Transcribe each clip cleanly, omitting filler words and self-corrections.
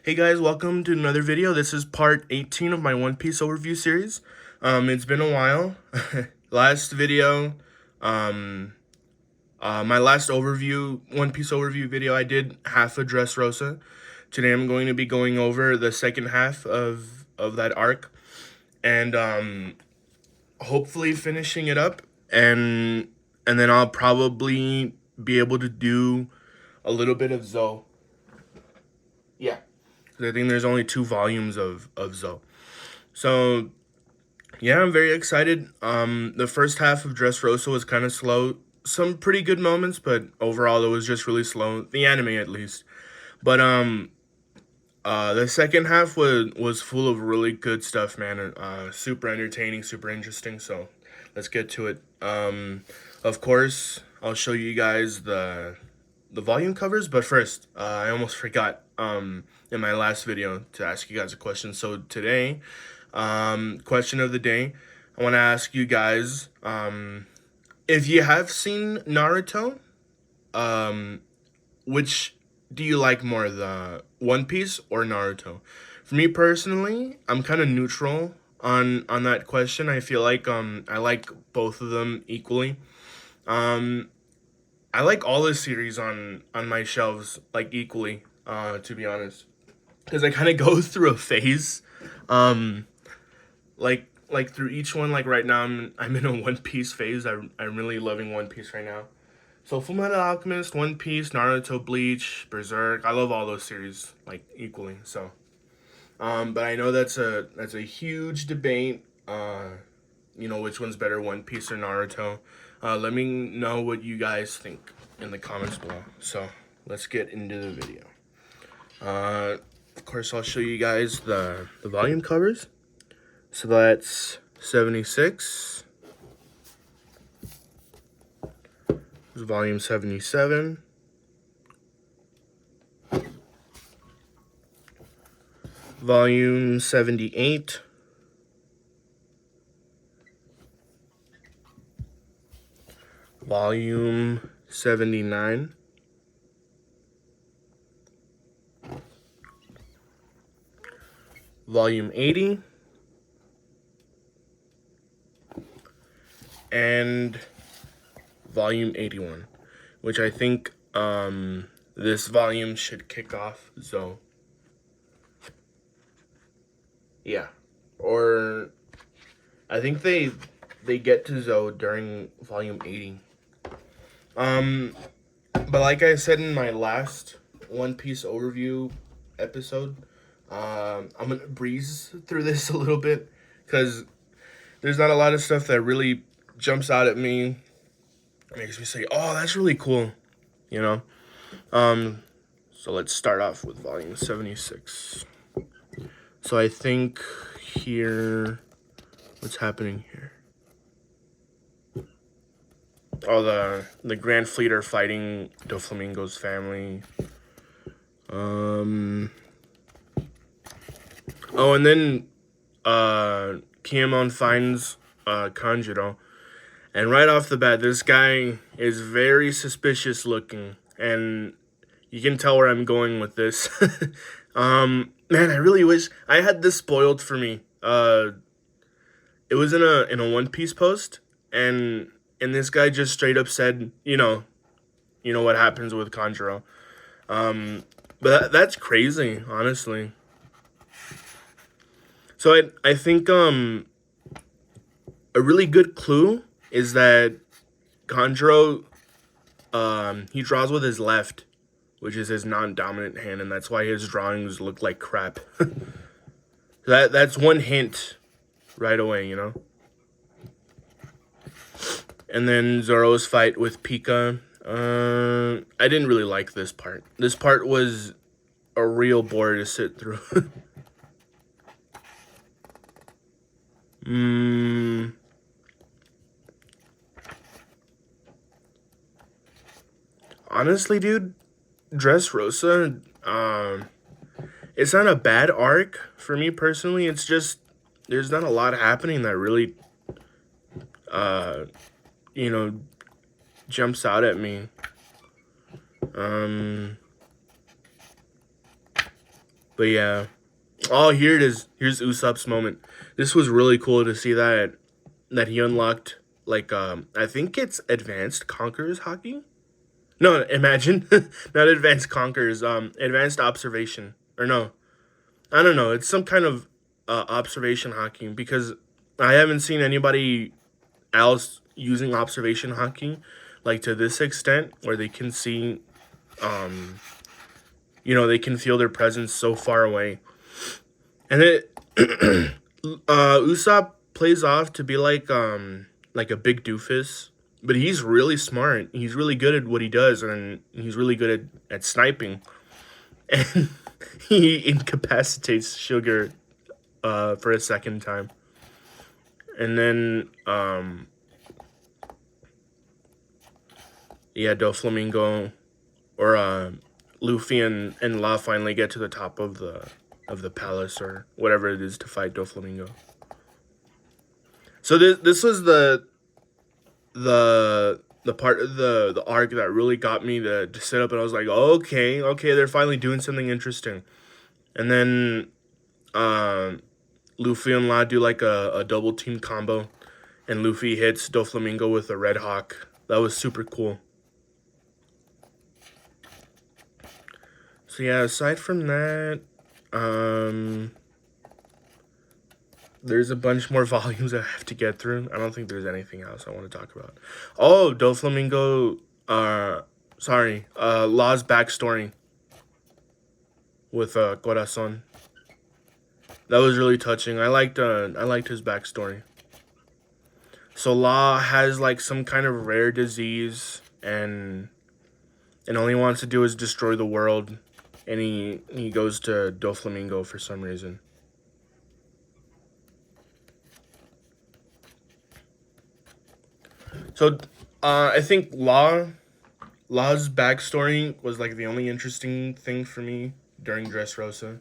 Hey guys, welcome to another video. This is part 18 of my One Piece overview series. It's been a while. Last video, my last One Piece overview video, I did half of Dressrosa. Today I'm going to be going over the second half of that arc and hopefully finishing it up, and then I'll probably be able to do a little bit of Zoe. Yeah. I think there's only 2 volumes of Zoe. So, yeah, I'm very excited. The first half of Dressrosa was kind of slow. Some pretty good moments, but overall it was just really slow. The anime, at least. But, the second half was full of really good stuff, man. Super entertaining, super interesting. So, let's get to it. Of course, I'll show you guys the volume covers, but first, I almost forgot in my last video to ask you guys a question. So today, question of the day, I want to ask you guys if you have seen Naruto, which do you like more, the One Piece or Naruto? For me personally, I'm kind of neutral on that question. I feel like I like both of them equally. I like all the series on my shelves like equally, to be honest, because I kind of go through a phase, like through each one. Like right now, I'm in a One Piece phase. I'm really loving One Piece right now. So Fullmetal Alchemist, One Piece, Naruto, Bleach, Berserk. I love all those series like equally. So, but I know that's a huge debate. Which one's better, One Piece or Naruto? Let me know what you guys think in the comments below. So let's get into the video. Of course, I'll show you guys the volume covers. So that's 76. This is volume 77. Volume 78. Volume 79. Volume 80. And volume 81, which I think this volume should kick off Zoe. Yeah. Or I think they get to Zoe during volume 80. But like I said in my last One Piece overview episode, I'm gonna breeze through this a little bit because there's not a lot of stuff that really jumps out at me, makes me say, "Oh, that's really cool," you know. So let's start off with volume 76. So I think here, what's happening here? Oh, the Grand Fleet are fighting Doflamingo's family. Oh, and then Kinemon finds Kanjuro, and right off the bat, this guy is very suspicious looking, and you can tell where I'm going with this. Man, I really wish I had this spoiled for me. It was in a One Piece post, and this guy just straight up said, you know what happens with Kanjuro. But that's crazy, honestly. So I think a really good clue is that Kanjuro he draws with his left, which is his non-dominant hand, and that's why his drawings look like crap. That's one hint right away, you know. And then Zoro's fight with Pika. I didn't really like this part. This part was a real bore to sit through. Honestly, dude, Dressrosa, it's not a bad arc for me personally. It's just there's not a lot happening that really, jumps out at me. But yeah. Oh, here it is. Here's Usopp's moment. This was really cool to see that he unlocked, like, I think it's advanced conquerors hockey. No, imagine. Not advanced conquerors, advanced observation. Or no. I don't know. It's some kind of observation hockey, because I haven't seen anybody else using observation hockey like to this extent, where they can see, they can feel their presence so far away. And it Usopp plays off to be like a big doofus, but he's really smart. He's really good at what he does, and he's really good at sniping. And he incapacitates Sugar for a second time. And then Doflamingo or Luffy and Law finally get to the top of the palace or whatever it is to fight Doflamingo. So this was the part of the arc that really got me to sit up, and I was like, okay, they're finally doing something interesting. And then Luffy and Law do like a double team combo, and Luffy hits Doflamingo with a Red Hawk. That was super cool. So yeah, aside from that, there's a bunch more volumes I have to get through. I don't think there's anything else I want to talk about. Oh, Doflamingo, Law's backstory with Corazon. That was really touching. I liked his backstory. So Law has like some kind of rare disease, and all he wants to do is destroy the world, and he goes to Doflamingo for some reason. So, I think Law's backstory was like the only interesting thing for me during Dressrosa.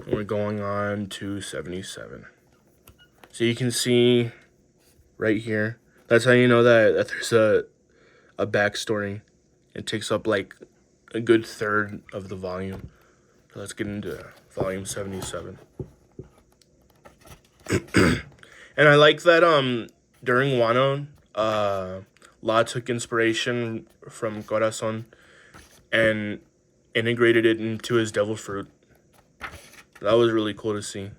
We're going on to 77. So you can see right here. That's how you know that there's a backstory. It takes up like a good third of the volume. So let's get into volume 77. And I like that during Wano, Law took inspiration from Corazon and integrated it into his devil fruit. That was really cool to see.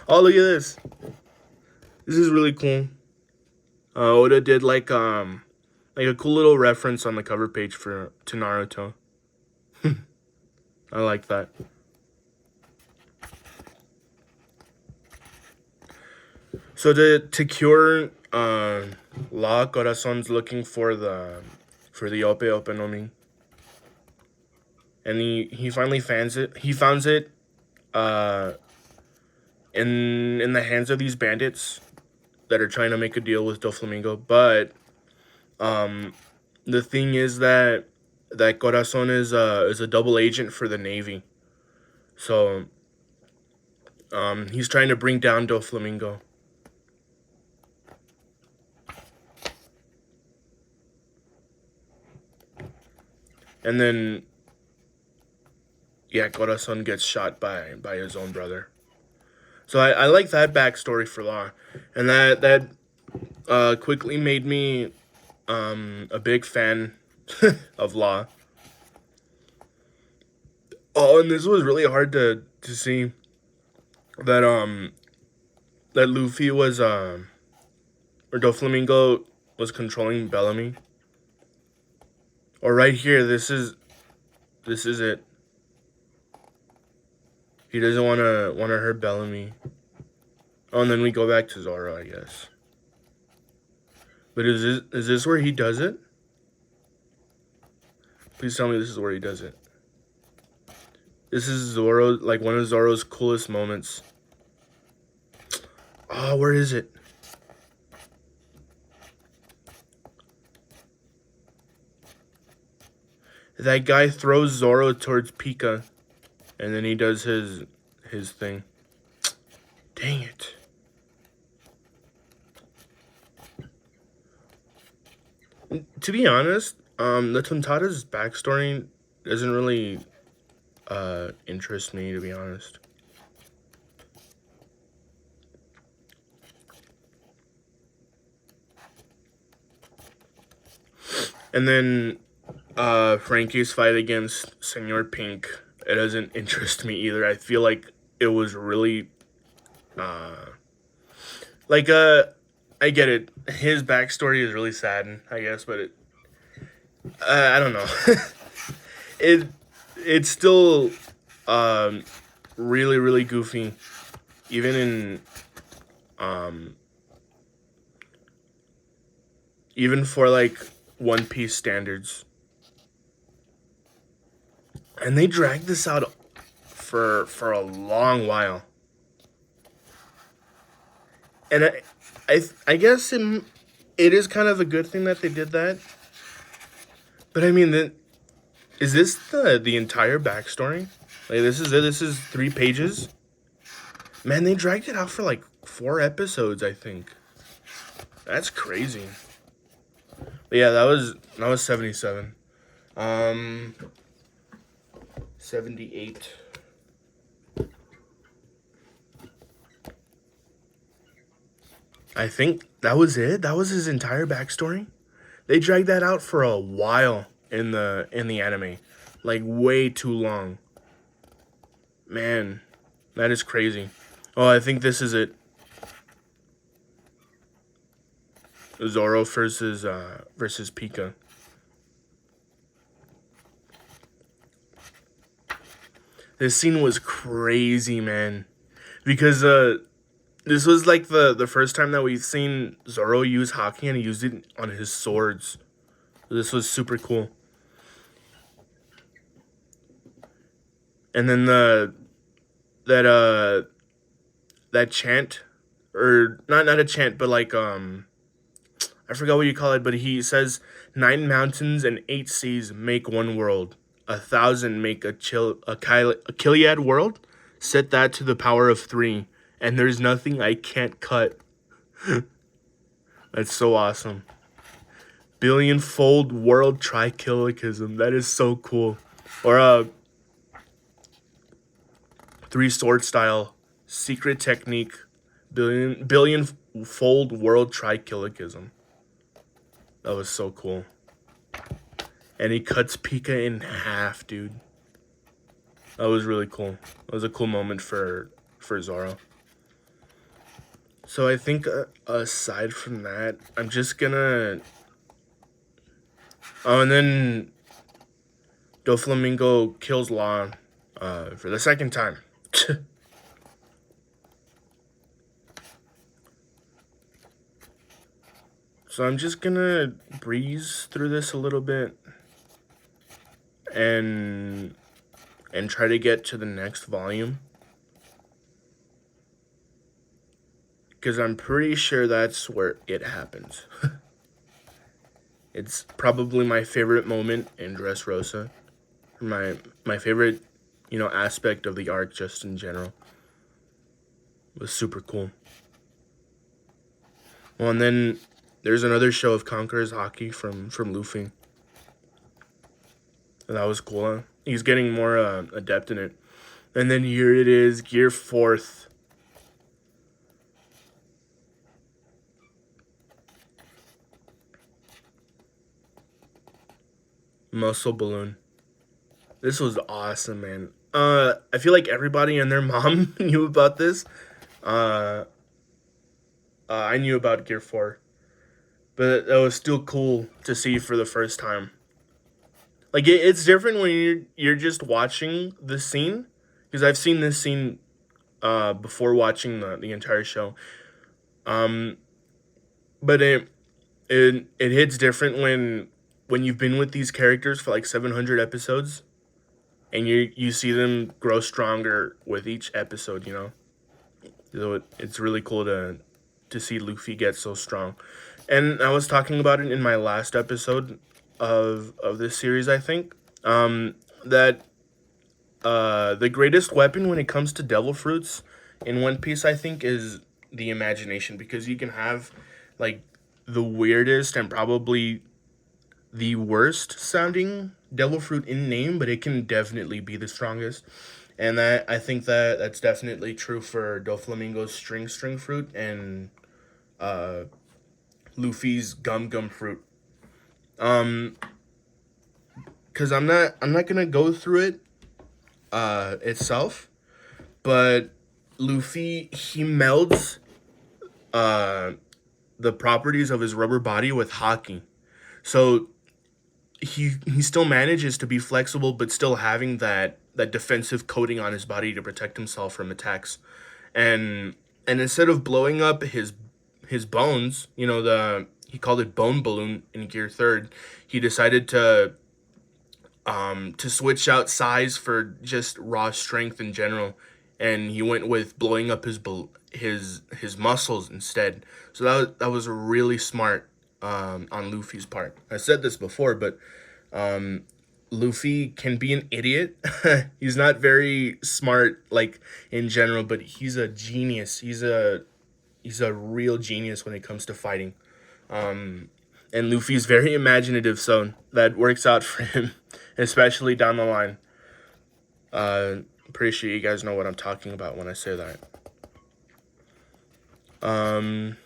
Oh, look at this. This is really cool. Oda did like a cool little reference on the cover page to Naruto. I like that. So to cure Law, Corazon's looking for the Ope Ope no Mi. And he finally finds it. He founds it in the hands of these bandits that are trying to make a deal with Doflamingo. But the thing is that Corazon is a double agent for the Navy. So he's trying to bring down Doflamingo. And then Corazon gets shot by his own brother. So I like that backstory for Law. And that quickly made me a big fan of Law. Oh, and this was really hard to see that that Luffy was or Doflamingo was controlling Bellamy. Or right here, this is it. He doesn't want to hurt Bellamy. Oh, and then we go back to Zoro, I guess. But is this where he does it? Please tell me this is where he does it. This is Zoro, like one of Zoro's coolest moments. Oh, where is it? That guy throws Zoro towards Pika, and then he does his thing. Dang it. To be honest, the Tontada's backstory doesn't really interest me, to be honest. And then Frankie's fight against Senor Pink, it doesn't interest me either. I feel like it was really uh like I get it. His backstory is really sad, I guess, but I don't know. it it's still um really really goofy, even in um even for like One Piece standards. And they dragged this out for a long while. And I guess it is kind of a good thing that they did that. But I mean, is this the entire backstory? Like this is it. This is 3 pages. Man, they dragged it out for like 4 episodes, I think. That's crazy. But yeah, that was 77. 78. I think that was it. That was his entire backstory. They dragged that out for a while in the anime, like way too long. Man, that is crazy. Oh, I think this is it. Zoro versus Pika. This scene was crazy, man, because this was like the first time that we've seen Zoro use Haki, and he used it on his swords. This was super cool. And then that that chant, or not a chant, but like I forgot what you call it, but he says 9 mountains and 8 seas make one world. 1,000 make a Kiliad world. Set that to the power of 3, and there's nothing I can't cut. That's so awesome. Billion-fold world trichilicism. That is so cool. Or 3 sword style secret technique. Billion-fold world trichilicism. That was so cool. And he cuts Pika in half, dude. That was really cool. That was a cool moment for Zoro. So I think aside from that, I'm just gonna. Oh, and then Doflamingo kills Law for the second time. So I'm just gonna breeze through this a little bit and try to get to the next volume, because I'm pretty sure that's where it happens. It's probably my favorite moment in Dressrosa. My favorite, aspect of the arc just in general. It was super cool. Well, and then there's another show of Conqueror's Haki from Luffy. That was cool, huh? He's getting more adept in it. And then here it is, Gear 4th. Muscle Balloon. This was awesome, man. I feel like everybody and their mom knew about this. I knew about Gear 4. But that was still cool to see for the first time. Like, it's different when you're just watching the scene. Because I've seen this scene before watching the entire show. But it hits different when you've been with these characters for like 700 episodes, and you see them grow stronger with each episode, So it's really cool to see Luffy get so strong. And I was talking about it in my last episode of this series, I think, that the greatest weapon when it comes to devil fruits in One Piece, I think, is the imagination, because you can have like the weirdest and probably the worst sounding devil fruit in name, but it can definitely be the strongest. And that I think that that's definitely true for Doflamingo's string fruit and uh, Luffy's gum fruit. Um, because I'm not gonna go through it itself, but Luffy, he melds uh the properties of his rubber body with hockey. So he still manages to be flexible, but still having that defensive coating on his body to protect himself from attacks. And instead of blowing up his bones, the he called it bone balloon in Gear Third, he decided to switch out size for just raw strength in general, and he went with blowing up his muscles instead. So that was really smart on Luffy's part. I said this before, but um, Luffy can be an idiot. He's not very smart, like, in general, but he's a genius. He's a real genius when it comes to fighting. Um, and Luffy's very imaginative, so that works out for him, especially down the line. Pretty sure you guys know what I'm talking about when I say that. Um,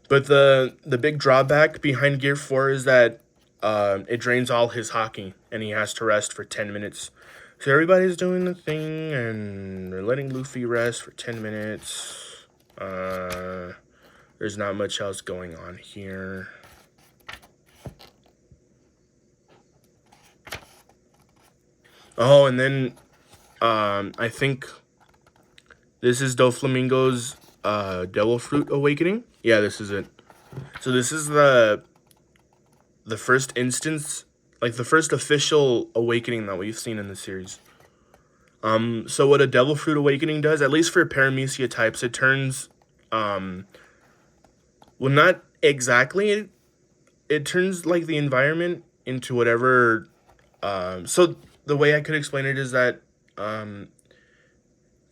but the big drawback behind Gear 4 is that it drains all his hockey, and he has to rest for 10 minutes. So everybody's doing the thing, and they're letting Luffy rest for 10 minutes. There's not much else going on here. Oh, and then I think this is Doflamingo's Devil Fruit Awakening. Yeah, this is it. So this is the first instance, like the first official awakening that we've seen in the series. So what a Devil Fruit Awakening does, at least for Paramecia types, it turns, well, not exactly, it turns like the environment into whatever. So the way I could explain it is that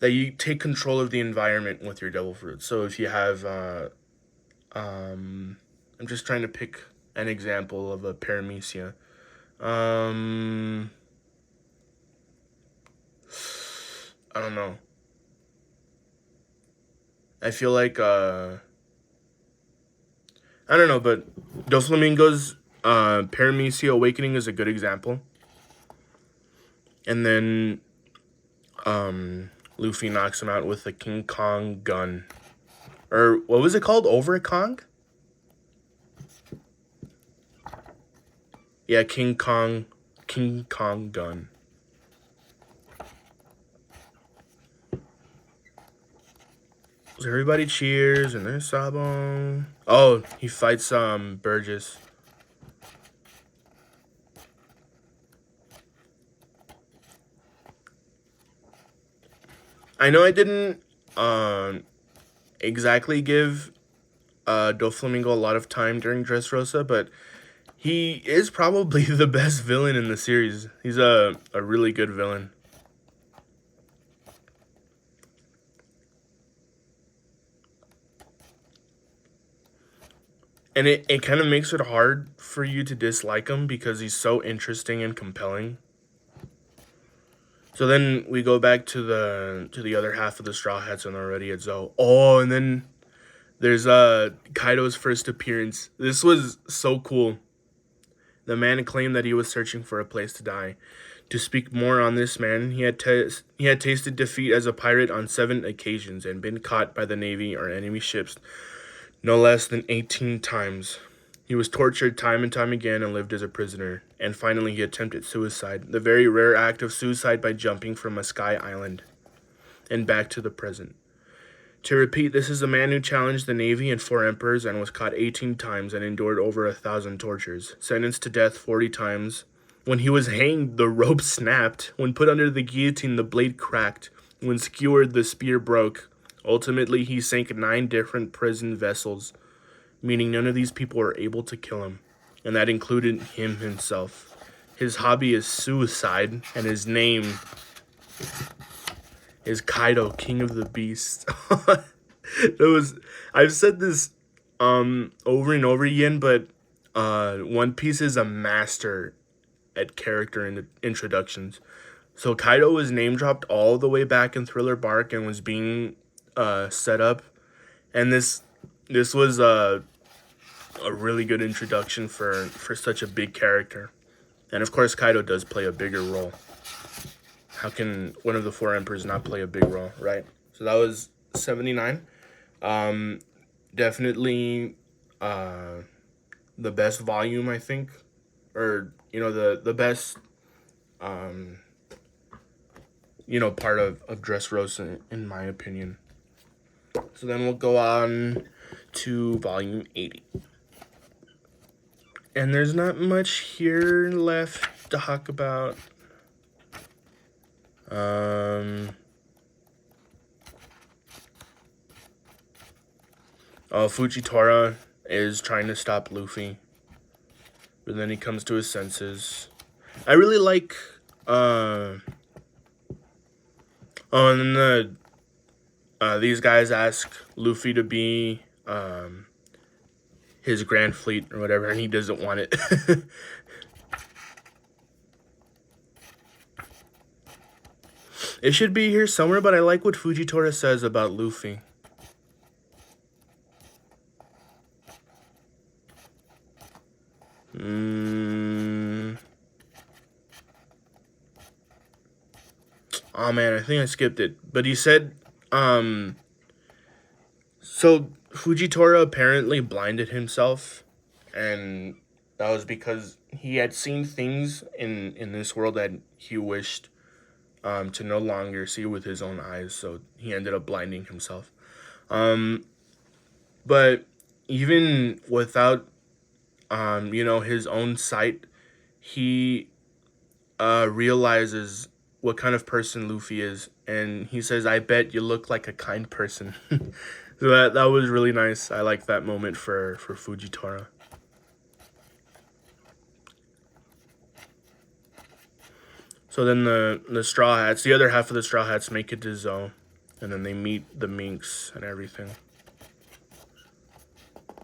you take control of the environment with your Devil Fruit. So if you have, I'm just trying to pick an example of a Paramecia. I don't know. I feel like I don't know, but Doflamingo's Paramecia Awakening is a good example. And then Luffy knocks him out with the King Kong gun. Or what was it called? Over Kong? Yeah, King Kong gun. So everybody cheers, and there's Sabo. Oh, he fights Burgess. I know I didn't exactly give Doflamingo a lot of time during Dressrosa, but he is probably the best villain in the series. He's a really good villain. And it kind of makes it hard for you to dislike him because he's so interesting and compelling. So then we go back to the other half of the Straw Hats and they're already at Zou. Oh, and then there's Kaido's first appearance. This was so cool. The man claimed that he was searching for a place to die. To speak more on this man, he had tasted defeat as a pirate on 7 occasions and been caught by the Navy or enemy ships no less than 18 times. He was tortured time and time again and lived as a prisoner. And finally, he attempted suicide, the very rare act of suicide by jumping from a sky island. And back to the present. To repeat, this is a man who challenged the Navy and 4 emperors and was caught 18 times and endured over 1,000 tortures. Sentenced to death 40 times. When he was hanged, the rope snapped. When put under the guillotine, the blade cracked. When skewered, the spear broke. Ultimately, he sank 9 different prison vessels, meaning none of these people were able to kill him, and that included him himself. His hobby is suicide, and his name is Kaido, King of the Beast. I've said this over and over again, but One Piece is a master at character introductions. So Kaido was name dropped all the way back in Thriller Bark and was being set up, and this was a really good introduction for such a big character. And of course, Kaido does play a bigger role. How can one of the four emperors not play a big role, right? So that was 79. Definitely the best volume, I think, or the best part of Dressrosa in my opinion. So then we'll go on to volume 80. And there's not much here left to talk about. Fujitora is trying to stop Luffy, but then he comes to his senses. I really like, and then these guys ask Luffy to be, his Grand Fleet or whatever, and he doesn't want it. It should be here somewhere, but I like what Fujitora says about Luffy. Oh man, I think I skipped it. But he said, so Fujitora apparently blinded himself, and that was because he had seen things in this world that he wished to no longer see with his own eyes, so he ended up blinding himself. But even without his own sight, he realizes what kind of person Luffy is, and he says, "I bet you look like a kind person." So that was really nice. I like that moment for Fujitora. So then the Straw Hats, the other half of the Straw Hats make it to Zoe, and then they meet the Minks and everything.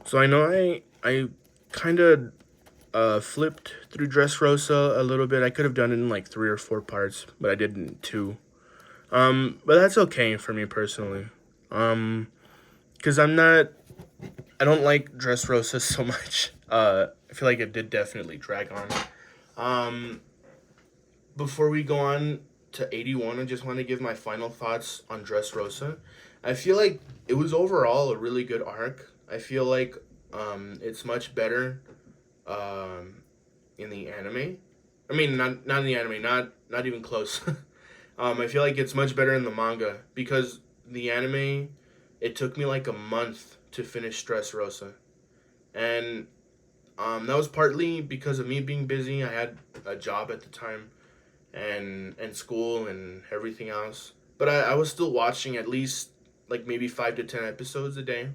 So I know I kind of flipped through Dressrosa a little bit. I could have done it in like 3 or 4 parts, but I did in 2. But that's okay for me personally. Because I don't like Dressrosa so much. I feel like it did definitely drag on. Before we go on to 81, I just want to give my final thoughts on Dressrosa. I feel like it was overall a really good arc. I feel like it's much better in the anime. I mean, not in the anime, not even close. I feel like it's much better in the manga because the anime, it took me like a month to finish Dressrosa, and that was partly because of me being busy. I had a job at the time, and school and everything else. But I was still watching at least like maybe 5 to 10 episodes a day,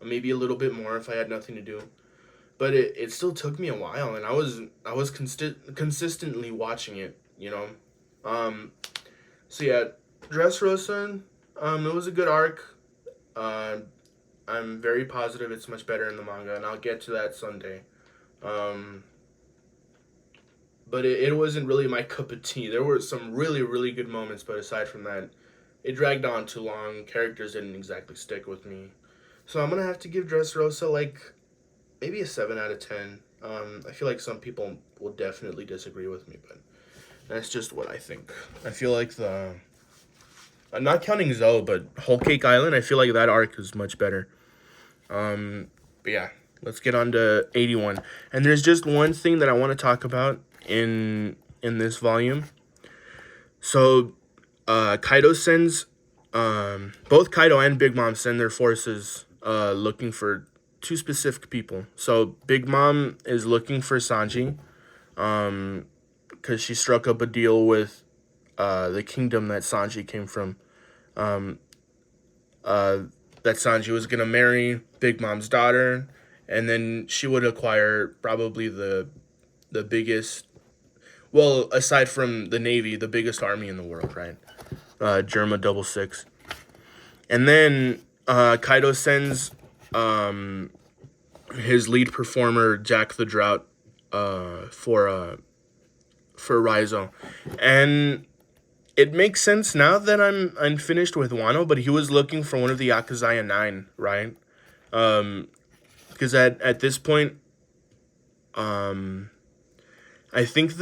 or maybe a little bit more if I had nothing to do. But it still took me a while, and I was consistently watching it, So yeah, Dressrosa, it was a good arc. I'm very positive it's much better in the manga, and I'll get to that Sunday. But it wasn't really my cup of tea. There were some really, really good moments, but aside from that, it dragged on too long. Characters didn't exactly stick with me. So I'm going to have to give Dressrosa like maybe a 7 out of 10. I feel like some people will definitely disagree with me, but that's just what I think. I feel like I'm not counting Zoe, but Whole Cake Island, I feel like that arc is much better. But yeah, let's get on to 81. And there's just one thing that I want to talk about in this volume. So Kaido sends both Kaido and Big Mom send their forces looking for 2 specific people. So Big Mom is looking for Sanji because she struck up a deal with the kingdom that Sanji came from. That Sanji was gonna marry Big Mom's daughter, and then she would acquire probably the biggest, well, aside from the Navy, the biggest army in the world, right? Germa 66. And then Kaido sends his lead performer Jack the Drought for Raizo, and it makes sense now that I'm finished with Wano. But he was looking for one of the Akazaya 9, right? Because at this point, I think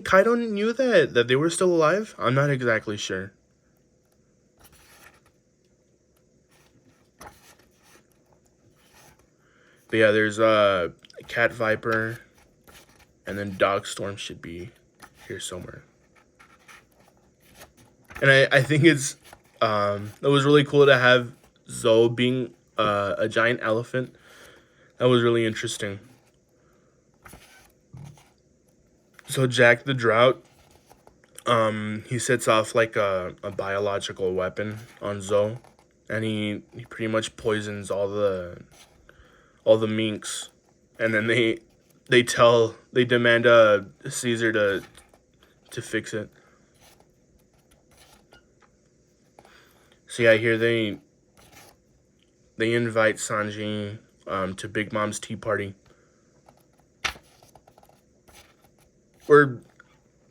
Kaido knew that they were still alive. I'm not exactly sure. But yeah, there's Cat Viper, and then Dogstorm should be here somewhere. And I think it was really cool to have Zoe being a giant elephant. That was really interesting. So Jack the Drought, he sets off like a biological weapon on Zoe, and he pretty much poisons all the minks, and then they demand Caesar to fix it. So yeah, here they invite Sanji to Big Mom's tea party. Or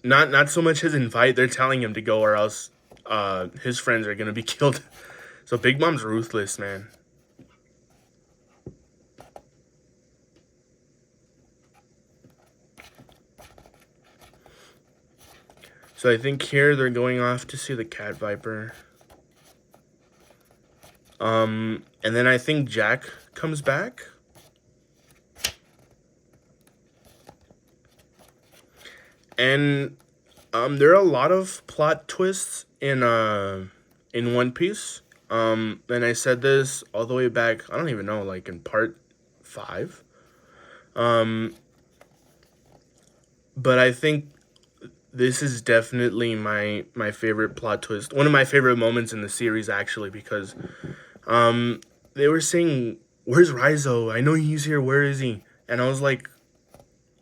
not so much his invite, they're telling him to go or else his friends are gonna be killed. So Big Mom's ruthless, man. So I think here they're going off to see the Cat Viper. And then I think Jack comes back. And there are a lot of plot twists in One Piece. And I said this all the way back, I don't even know, like in part 5. But I think this is definitely my favorite plot twist. One of my favorite moments in the series, actually, because they were saying, "Where's Raizo? I know he's here. Where is he?" And I was like,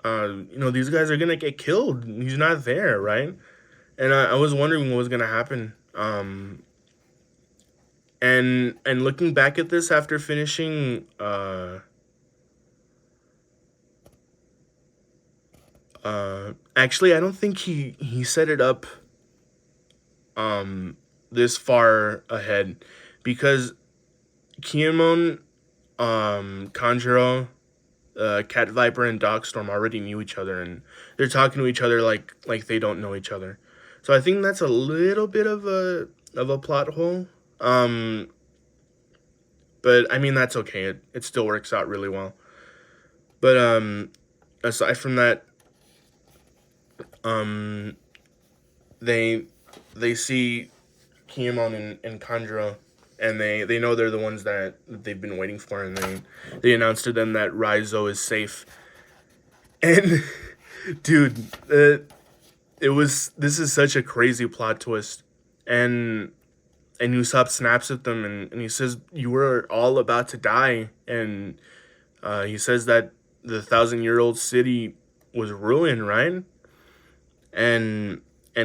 these guys are gonna get killed. He's not there, right? And I was wondering what was gonna happen. And looking back at this after finishing actually, I don't think he set it up this far ahead, because Kinemon, Kanjuro, Cat Viper, and Dogstorm already knew each other, and they're talking to each other like they don't know each other. So I think that's a little bit of a plot hole. But I mean, that's okay. It still works out really well. But aside from that, they see Kinemon and Kanjuro, and they know they're the ones that they've been waiting for, and they announce to them that Raizo is safe. And dude, this is such a crazy plot twist. And Usopp snaps at them, and he says, "You were all about to die." And he says that the 1,000-year-old city was ruined, right? And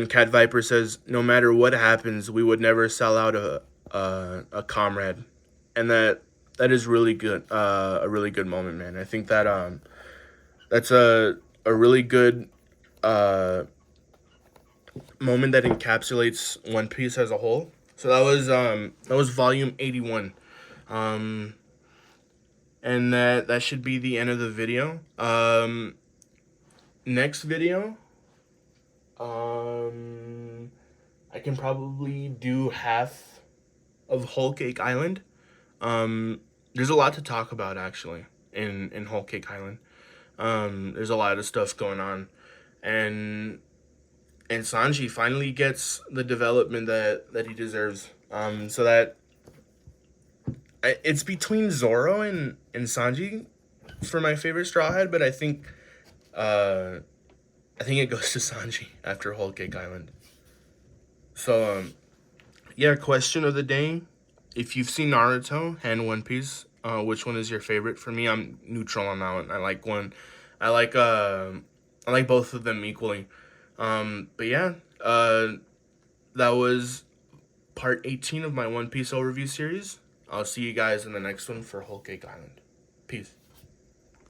Cat Viper says, "No matter what happens, we would never sell out a comrade." And that is really good, a really good moment, man. I think that that's a really good moment that encapsulates One Piece as a whole. So that was volume 81. And that should be the end of the video. Next video, I can probably do half of Whole Cake Island. There's a lot to talk about, actually, in Whole Cake Island. There's a lot of stuff going on, and Sanji finally gets the development that he deserves. So that it's between Zoro and Sanji for my favorite Straw Hat, but I think it goes to Sanji after Whole Cake Island. So yeah, question of the day: if you've seen Naruto and One Piece, which one is your favorite? For me, I'm neutral on that one. I like one. I like both of them equally. But yeah, that was part 18 of my One Piece overview series. I'll see you guys in the next one for Whole Cake Island. Peace.